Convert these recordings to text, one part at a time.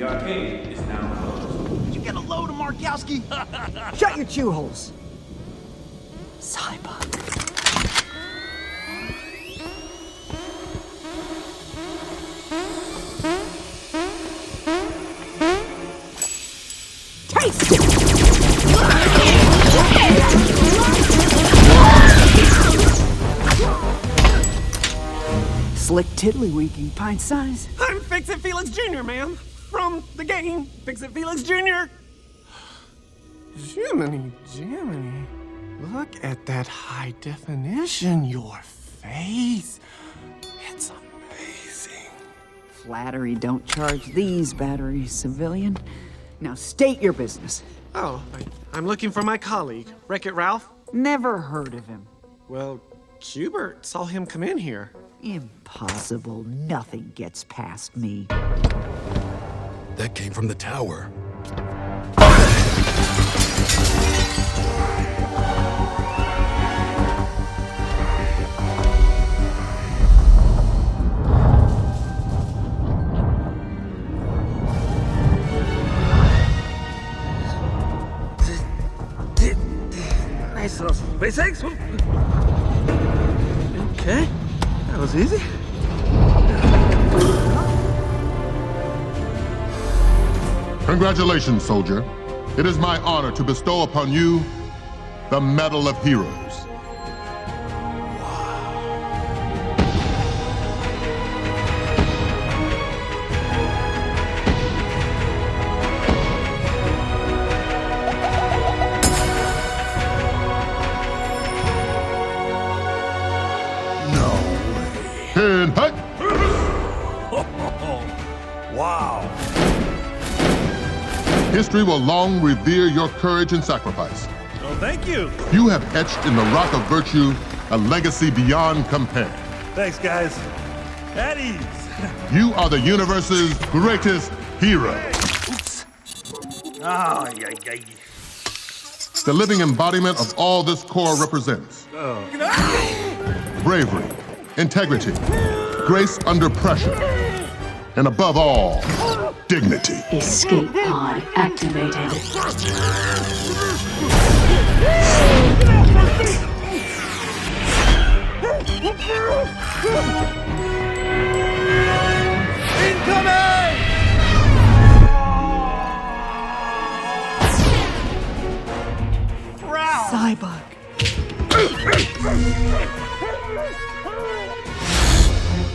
The arcade is now closed. You get a load of Markowski? Shut your chew holes. Cybok. Taste it! Slick tiddlywinking, pint size. I'm Fix It Felix Jr., ma'am. From the game, Fix It Felix Jr. Jiminy, Jiminy. Look at that high definition, your face. It's amazing. Flattery don't charge these batteries, civilian. Now state your business. Oh, I'm looking for my colleague, Wreck-It Ralph. Never heard of him. Well, Hubert saw him come in here. Impossible. Nothing gets past me. That came from the tower. SpaceX? Okay, that was easy. Congratulations, soldier. It is my honor to bestow upon you the Medal of Heroes. And hut! Wow. History will long revere your courage and sacrifice. Oh, thank you. You have etched in the rock of virtue a legacy beyond compare. Thanks, guys. At ease. You are the universe's greatest hero. Oops. Ah, yeah. The living embodiment of all this Corps represents. Bravery, integrity, grace under pressure, and above all, dignity. Escape pod activated. Incoming! Cybok.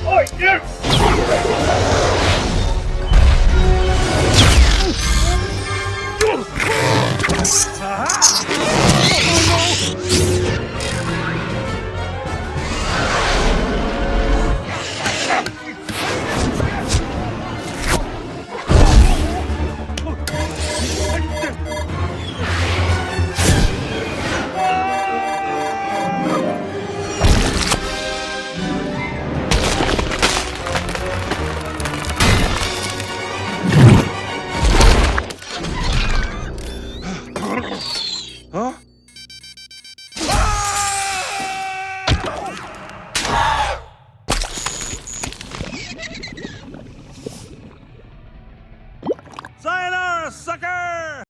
Oi, you!